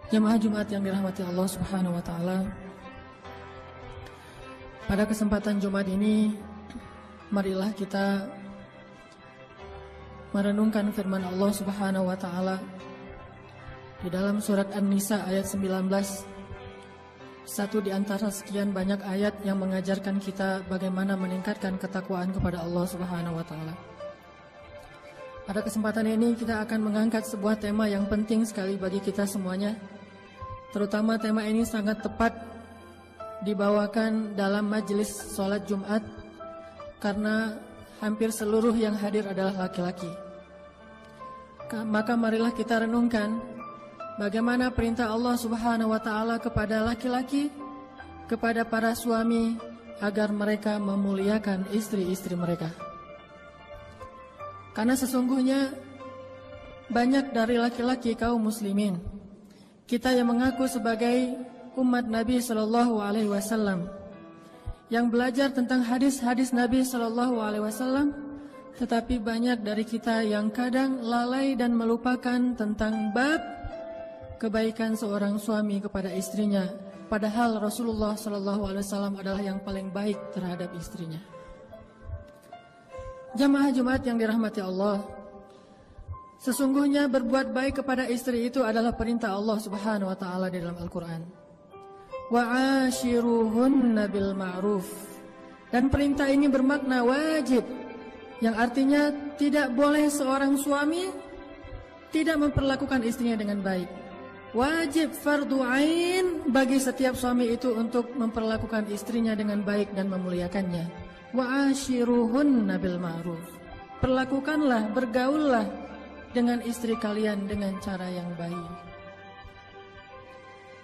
Jamaah Jumat yang dirahmati Allah Subhanahu wa taala. Pada kesempatan Jumat ini, marilah kita merenungkan firman Allah Subhanahu wa taala di dalam surat An-Nisa ayat 19. Satu di antara sekian banyak ayat yang mengajarkan kita bagaimana meningkatkan ketakwaan kepada Allah Subhanahu wa taala. Pada kesempatan ini kita akan mengangkat sebuah tema yang penting sekali bagi kita semuanya. Terutama tema ini sangat tepat dibawakan dalam majelis sholat Jumat karena hampir seluruh yang hadir adalah laki-laki. Maka marilah kita renungkan bagaimana perintah Allah Subhanahu wa taala kepada laki-laki, kepada para suami agar mereka memuliakan istri-istri mereka. Karena sesungguhnya banyak dari laki-laki kaum muslimin, kita yang mengaku sebagai umat Nabi Sallallahu Alaihi Wasallam, yang belajar tentang hadis-hadis Nabi Sallallahu Alaihi Wasallam, tetapi banyak dari kita yang kadang lalai dan melupakan tentang bab kebaikan seorang suami kepada istrinya, padahal Rasulullah Sallallahu Alaihi Wasallam adalah yang paling baik terhadap istrinya. Jamaah Jumat yang dirahmati Allah, sesungguhnya berbuat baik kepada istri itu adalah perintah Allah Subhanahu wa taala di dalam Al-Qur'an. Wa'ashiruhunna bil ma'ruf. Dan perintah ini bermakna wajib, yang artinya tidak boleh seorang suami tidak memperlakukan istrinya dengan baik. Wajib fardu ain bagi setiap suami itu untuk memperlakukan istrinya dengan baik dan memuliakannya. Wa'ashiruhunna bil ma'ruf. Perlakukanlah, bergaullah dengan istri kalian dengan cara yang baik.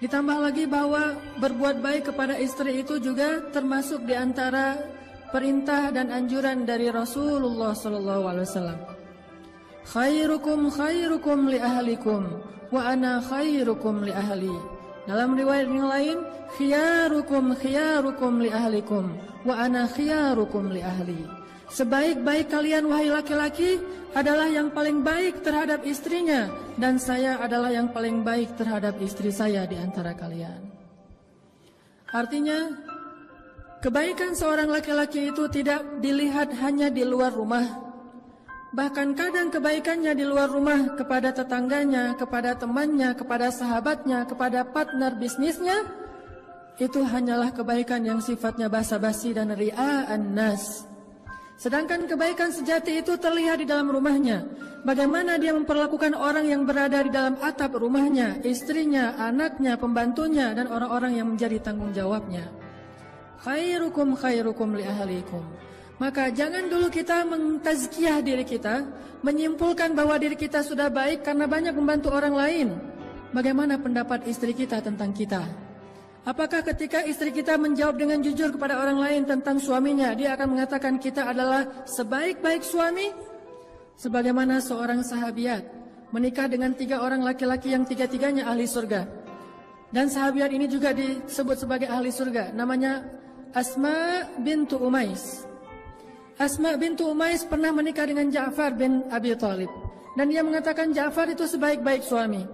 Ditambah lagi bahwa berbuat baik kepada istri itu juga termasuk di antara perintah dan anjuran dari Rasulullah sallallahu alaihi wasallam. Khairukum khairukum li ahlikum wa ana khairukum li ahli. Dalam riwayat yang lain, khiyarukum khiyarukum li ahlikum wa ana khiyarukum li ahli. Sebaik-baik kalian wahai laki-laki adalah yang paling baik terhadap istrinya, dan saya adalah yang paling baik terhadap istri saya di antara kalian. Artinya, kebaikan seorang laki-laki itu tidak dilihat hanya di luar rumah. Bahkan kadang kebaikannya di luar rumah kepada tetangganya, kepada temannya, kepada sahabatnya, kepada partner bisnisnya, itu hanyalah kebaikan yang sifatnya basa-basi dan ria'an nas. Sedangkan kebaikan sejati itu terlihat di dalam rumahnya. Bagaimana dia memperlakukan orang yang berada di dalam atap rumahnya, istrinya, anaknya, pembantunya, dan orang-orang yang menjadi tanggung jawabnya. Khairukum khairukum li ahlikum. Maka jangan dulu kita mentazkiyah diri kita, menyimpulkan bahwa diri kita sudah baik karena banyak membantu orang lain. Bagaimana pendapat istri kita tentang kita? Apakah ketika istri kita menjawab dengan jujur kepada orang lain tentang suaminya, dia akan mengatakan kita adalah sebaik-baik suami? Sebagaimana seorang sahabiat menikah dengan 3 orang laki-laki yang tiga-tiganya ahli surga. Dan sahabiat ini juga disebut sebagai ahli surga. Namanya Asma bintu Umais. Asma bintu Umais pernah menikah dengan Ja'far bin Abi Thalib. Dan dia mengatakan Ja'far itu sebaik-baik suami.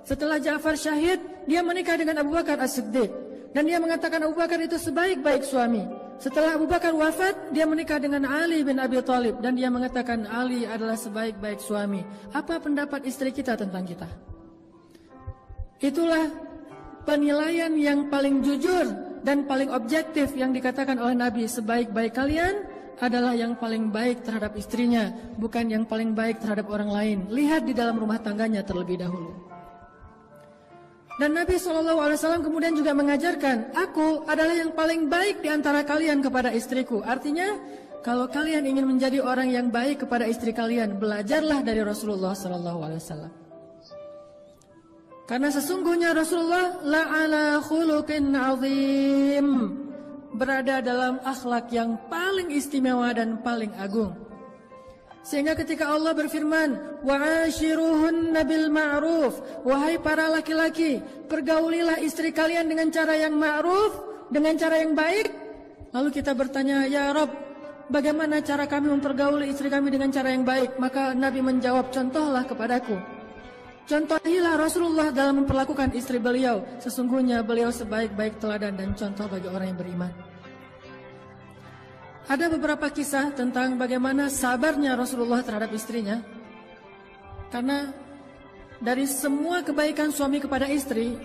Setelah Ja'far syahid, dia menikah dengan Abu Bakar As-Siddiq. Dan dia mengatakan Abu Bakar itu sebaik-baik suami. Setelah Abu Bakar wafat, dia menikah dengan Ali bin Abi Thalib. Dan dia mengatakan Ali adalah sebaik-baik suami. Apa pendapat istri kita tentang kita? Itulah penilaian yang paling jujur dan paling objektif yang dikatakan oleh Nabi. Sebaik-baik kalian adalah yang paling baik terhadap istrinya, bukan yang paling baik terhadap orang lain. Lihat di dalam rumah tangganya terlebih dahulu. Dan Nabi SAW kemudian juga mengajarkan, aku adalah yang paling baik di antara kalian kepada istriku. Artinya, kalau kalian ingin menjadi orang yang baik kepada istri kalian, belajarlah dari Rasulullah SAW. Karena sesungguhnya Rasulullah la'ala khuluqin azim, berada dalam akhlak yang paling istimewa dan paling agung. Sehingga ketika Allah berfirman, wa'ashiruhunna bil ma'ruf, wahai para laki-laki, pergaulilah istri kalian dengan cara yang ma'ruf, dengan cara yang baik. Lalu kita bertanya, ya Rabb, bagaimana cara kami mempergauli istri kami dengan cara yang baik? Maka Nabi menjawab, contohlah kepadaku. Contohilah Rasulullah dalam memperlakukan istri beliau. Sesungguhnya beliau sebaik-baik teladan dan contoh bagi orang yang beriman. Ada beberapa kisah tentang bagaimana sabarnya Rasulullah terhadap istrinya. Karena dari semua kebaikan suami kepada istri,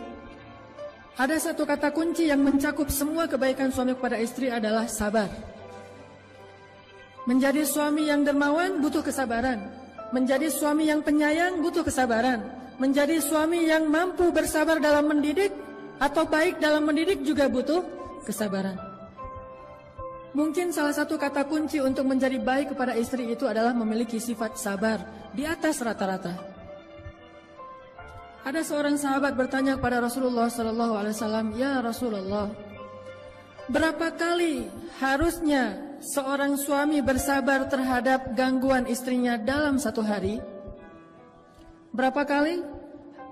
ada satu kata kunci yang mencakup semua kebaikan suami kepada istri adalah sabar. Menjadi suami yang dermawan butuh kesabaran. Menjadi suami yang penyayang butuh kesabaran. Menjadi suami yang mampu bersabar dalam mendidik atau baik dalam mendidik juga butuh kesabaran. Mungkin salah satu kata kunci untuk menjadi baik kepada istri itu adalah memiliki sifat sabar di atas rata-rata. Ada seorang sahabat bertanya kepada Rasulullah SAW, "Ya Rasulullah, berapa kali harusnya seorang suami bersabar terhadap gangguan istrinya dalam satu hari?" Berapa kali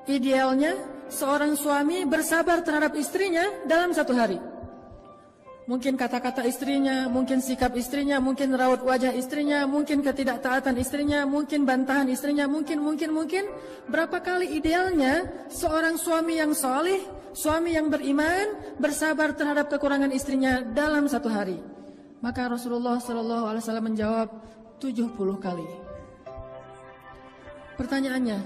idealnya seorang suami bersabar terhadap istrinya dalam satu hari? Mungkin kata-kata istrinya, mungkin sikap istrinya, mungkin raut wajah istrinya, mungkin ketidaktaatan istrinya, mungkin bantahan istrinya, mungkin. Berapa kali idealnya seorang suami yang soleh, suami yang beriman, bersabar terhadap kekurangan istrinya dalam satu hari? Maka Rasulullah SAW menjawab 70 kali. Pertanyaannya,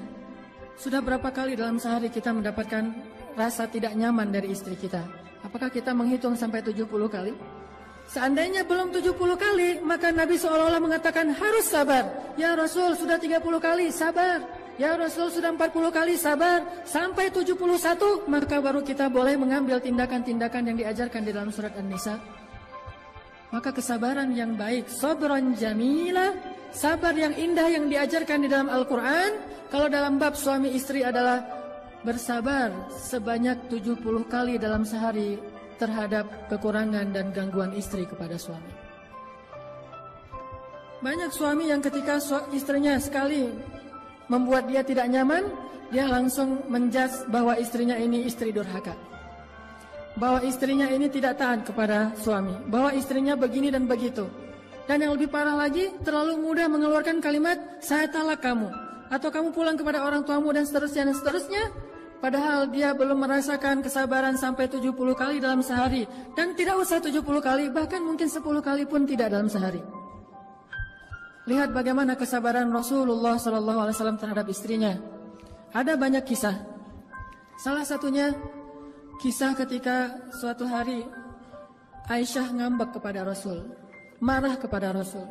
sudah berapa kali dalam sehari kita mendapatkan rasa tidak nyaman dari istri kita? Apakah kita menghitung sampai 70 kali? Seandainya belum 70 kali, maka Nabi seolah-olah mengatakan harus sabar. Ya Rasul, sudah 30 kali, sabar. Ya Rasul, sudah 40 kali, sabar. Sampai 71, maka baru kita boleh mengambil tindakan-tindakan yang diajarkan di dalam surat An-Nisa. Maka kesabaran yang baik, sabran jamila, sabar yang indah yang diajarkan di dalam Al-Quran, kalau dalam bab suami istri adalah bersabar sebanyak 70 kali dalam sehari terhadap kekurangan dan gangguan istri kepada suami. Banyak suami yang ketika istrinya sekali membuat dia tidak nyaman, dia langsung menjudge bahwa istrinya ini istri durhaka, bahwa istrinya ini tidak taat kepada suami, bahwa istrinya begini dan begitu. Dan yang lebih parah lagi, terlalu mudah mengeluarkan kalimat "saya talak kamu" atau "kamu pulang kepada orang tuamu" dan seterusnya. Padahal dia belum merasakan kesabaran sampai 70 kali dalam sehari. Dan tidak usah 70 kali, bahkan mungkin 10 kali pun tidak dalam sehari. Lihat bagaimana kesabaran Rasulullah SAW terhadap istrinya. Ada banyak kisah. Salah satunya kisah ketika suatu hari Aisyah ngambek kepada Rasul, marah kepada Rasul.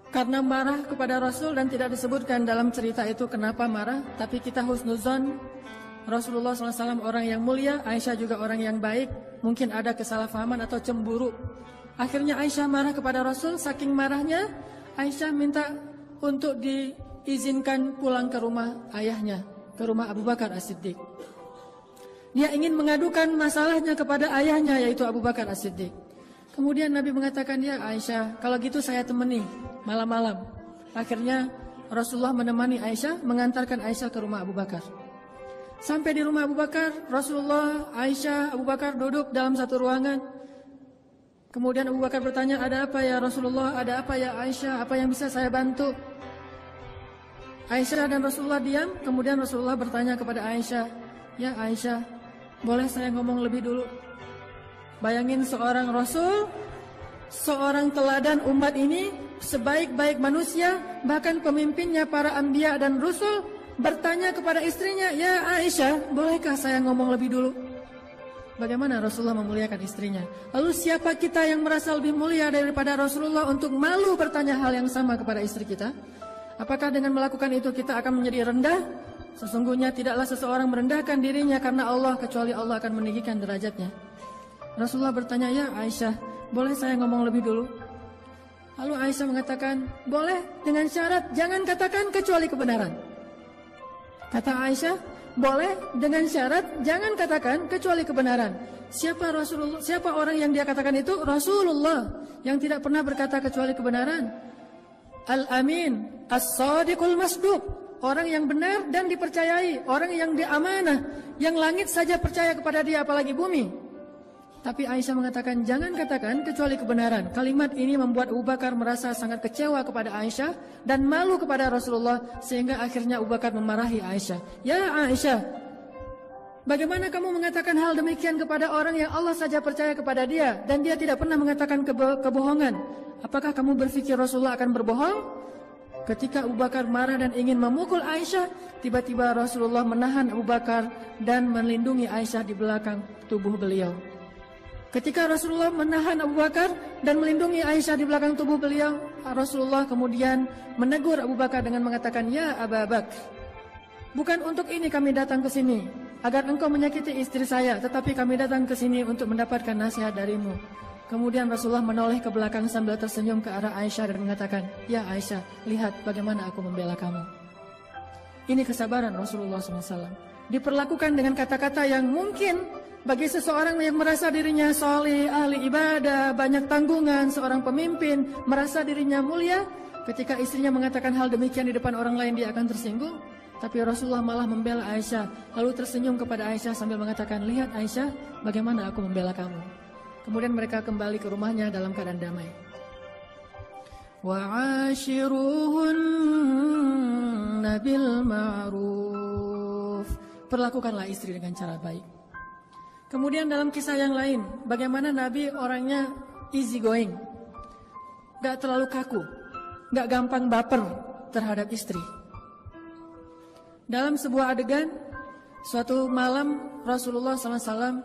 Karena marah kepada Rasul dan tidak disebutkan dalam cerita itu kenapa marah, tapi kita husnuzon, Rasulullah SAW orang yang mulia, Aisyah juga orang yang baik, mungkin ada kesalahpahaman atau cemburu. Akhirnya Aisyah marah kepada Rasul, saking marahnya Aisyah minta untuk diizinkan pulang ke rumah ayahnya, ke rumah Abu Bakar As-Siddiq. Dia ingin mengadukan masalahnya kepada ayahnya, yaitu Abu Bakar As-Siddiq. Kemudian Nabi mengatakan, "Ya Aisyah, kalau gitu saya temani malam-malam." Akhirnya Rasulullah menemani Aisyah, mengantarkan Aisyah ke rumah Abu Bakar. Sampai di rumah Abu Bakar, Rasulullah, Aisyah, Abu Bakar duduk dalam satu ruangan. Kemudian Abu Bakar bertanya, "Ada apa ya Rasulullah? Ada apa ya Aisyah? Apa yang bisa saya bantu?" Aisyah dan Rasulullah diam. Kemudian Rasulullah bertanya kepada Aisyah, "Ya Aisyah, boleh saya ngomong lebih dulu?" Bayangin seorang Rasul, seorang teladan umat ini, sebaik-baik manusia, bahkan pemimpinnya para anbiya dan rasul, bertanya kepada istrinya, "Ya Aisyah, bolehkah saya ngomong lebih dulu?" Bagaimana Rasulullah memuliakan istrinya? Lalu siapa kita yang merasa lebih mulia daripada Rasulullah untuk malu bertanya hal yang sama kepada istri kita? Apakah dengan melakukan itu kita akan menjadi rendah? Sesungguhnya tidaklah seseorang merendahkan dirinya karena Allah, kecuali Allah akan meninggikan derajatnya. Rasulullah bertanya, "Ya Aisyah, boleh saya ngomong lebih dulu?" Lalu Aisyah mengatakan, "Boleh, dengan syarat jangan katakan kecuali kebenaran." Kata Aisyah, "Boleh, dengan syarat jangan katakan kecuali kebenaran." Siapa Rasulullah? Siapa orang yang dia katakan itu? Rasulullah, yang tidak pernah berkata kecuali kebenaran. Al-Amin, As-Sadiqul Masduq, orang yang benar dan dipercayai, orang yang diamanah, yang langit saja percaya kepada dia, apalagi bumi. Tapi Aisyah mengatakan, jangan katakan kecuali kebenaran. Kalimat ini membuat Abu Bakar merasa sangat kecewa kepada Aisyah dan malu kepada Rasulullah, sehingga akhirnya Abu Bakar memarahi Aisyah. Ya Aisyah, bagaimana kamu mengatakan hal demikian kepada orang yang Allah saja percaya kepada dia dan dia tidak pernah mengatakan kebohongan? Apakah kamu berpikir Rasulullah akan berbohong? Ketika Abu Bakar marah dan ingin memukul Aisyah, tiba-tiba Rasulullah menahan Abu Bakar dan melindungi Aisyah di belakang tubuh beliau. Ketika Rasulullah menahan Abu Bakar dan melindungi Aisyah di belakang tubuh beliau, Rasulullah kemudian menegur Abu Bakar dengan mengatakan, Ya Abu Bakar, bukan untuk ini kami datang ke sini, agar engkau menyakiti istri saya, tetapi kami datang ke sini untuk mendapatkan nasihat darimu. Kemudian Rasulullah menoleh ke belakang sambil tersenyum ke arah Aisyah dan mengatakan, Ya Aisyah, lihat bagaimana aku membela kamu. Ini kesabaran Rasulullah SAW. Diperlakukan dengan kata-kata yang mungkin bagi seseorang yang merasa dirinya saleh, ahli ibadah, banyak tanggungan, seorang pemimpin, merasa dirinya mulia, ketika istrinya mengatakan hal demikian di depan orang lain dia akan tersinggung. Tapi Rasulullah malah membela Aisyah, lalu tersenyum kepada Aisyah sambil mengatakan, lihat Aisyah, bagaimana aku membela kamu. Kemudian mereka kembali ke rumahnya dalam keadaan damai. Wa'ashiruhunna bil ma'ruf. Perlakukanlah istri dengan cara baik. Kemudian dalam kisah yang lain, bagaimana Nabi orangnya easy going, gak terlalu kaku, gak gampang baper terhadap istri. Dalam sebuah adegan, suatu malam Rasulullah SAW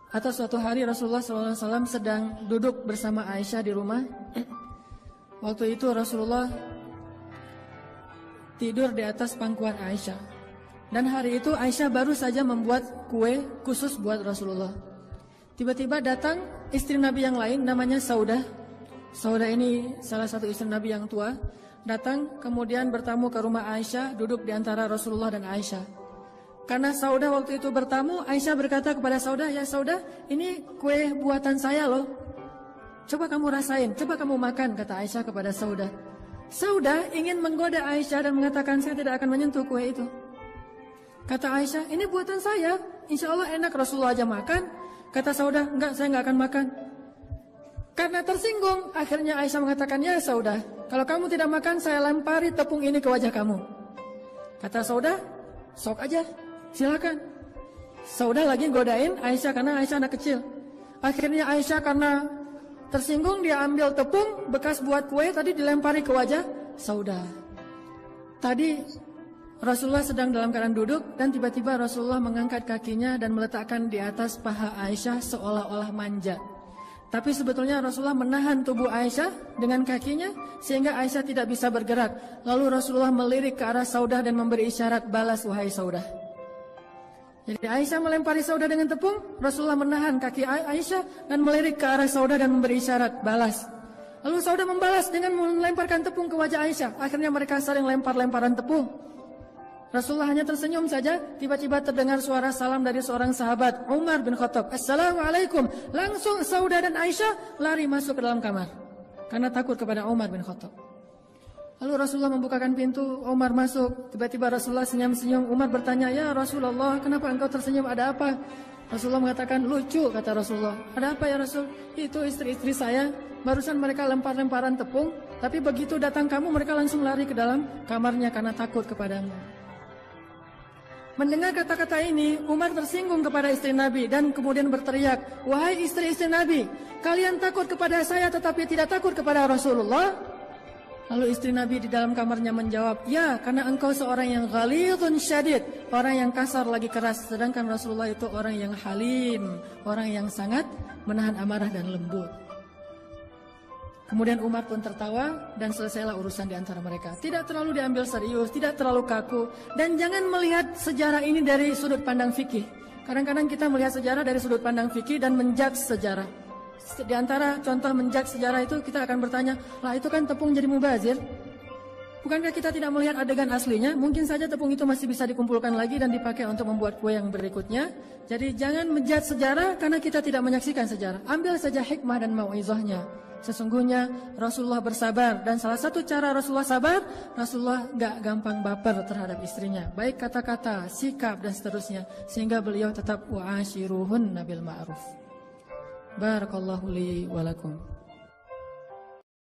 atau suatu hari Rasulullah SAW sedang duduk bersama Aisyah di rumah. Waktu itu Rasulullah tidur di atas pangkuan Aisyah. Dan hari itu Aisyah baru saja membuat kue khusus buat Rasulullah. Tiba-tiba datang istri Nabi yang lain namanya Saudah. Saudah ini salah satu istri Nabi yang tua. Datang kemudian bertamu ke rumah Aisyah, duduk di antara Rasulullah dan Aisyah. Karena Saudah waktu itu bertamu, Aisyah berkata kepada Saudah, Ya Saudah, ini kue buatan saya loh. Coba kamu rasain, coba kamu makan, kata Aisyah kepada Saudah. Saudah ingin menggoda Aisyah dan mengatakan, saya tidak akan menyentuh kue itu. Kata Aisyah, ini buatan saya, insya Allah enak, Rasulullah aja makan. Kata Saudah, enggak, saya enggak akan makan. Karena tersinggung, akhirnya Aisyah mengatakan, Ya Saudah, kalau kamu tidak makan, saya lempari tepung ini ke wajah kamu. Kata Saudah, sok aja, silakan. Saudah lagi godain Aisyah karena Aisyah anak kecil. Akhirnya Aisyah karena tersinggung, dia ambil tepung bekas buat kue tadi dilempari ke wajah Saudah. Tadi Rasulullah sedang dalam keadaan duduk dan tiba-tiba Rasulullah mengangkat kakinya dan meletakkan di atas paha Aisyah seolah-olah manja. Tapi sebetulnya Rasulullah menahan tubuh Aisyah dengan kakinya sehingga Aisyah tidak bisa bergerak. Lalu Rasulullah melirik ke arah Saudah dan memberi isyarat, balas wahai Saudah. Jadi Aisyah melempari Saudah dengan tepung, Rasulullah menahan kaki Aisyah dan melirik ke arah Saudah dan memberi isyarat, balas. Lalu Saudah membalas dengan melemparkan tepung ke wajah Aisyah. Akhirnya mereka saling lempar-lemparan tepung. Rasulullah hanya tersenyum saja, tiba-tiba terdengar suara salam dari seorang sahabat, Umar bin Khattab. Assalamualaikum. Langsung Saudah dan Aisyah lari masuk ke dalam kamar karena takut kepada Umar bin Khattab. Lalu Rasulullah membukakan pintu, Umar masuk. Tiba-tiba Rasulullah senyum-senyum. Umar bertanya, Ya Rasulullah, kenapa engkau tersenyum, ada apa? Rasulullah mengatakan, lucu, kata Rasulullah. Ada apa ya Rasul? Itu istri-istri saya, barusan mereka lempar-lemparan tepung, tapi begitu datang kamu mereka langsung lari ke dalam kamarnya karena takut kepadamu. Mendengar kata-kata ini, Umar tersinggung kepada istri Nabi dan kemudian berteriak, wahai istri-istri Nabi, kalian takut kepada saya tetapi tidak takut kepada Rasulullah? Lalu istri Nabi di dalam kamarnya menjawab, ya, karena engkau seorang yang ghalidun syadid, orang yang kasar lagi keras, sedangkan Rasulullah itu orang yang halim, orang yang sangat menahan amarah dan lembut. Kemudian Umar pun tertawa dan selesailah urusan di antara mereka. Tidak terlalu diambil serius, tidak terlalu kaku. Dan jangan melihat sejarah ini dari sudut pandang fikih. Kadang-kadang kita melihat sejarah dari sudut pandang fikih dan menjudge sejarah. Di antara contoh menjudge sejarah itu kita akan bertanya, lah itu kan tepung jadi mubazir. Bukankah kita tidak melihat adegan aslinya? Mungkin saja tepung itu masih bisa dikumpulkan lagi dan dipakai untuk membuat kue yang berikutnya. Jadi jangan menjudge sejarah karena kita tidak menyaksikan sejarah. Ambil saja hikmah dan mau'izahnya. Sesungguhnya Rasulullah bersabar dan salah satu cara Rasulullah sabar, Rasulullah gak gampang baper terhadap istrinya. Baik kata-kata, sikap dan seterusnya. Sehingga beliau tetap wa'ashiruhunna bil ma'ruf. Barakallahu li wa lakum.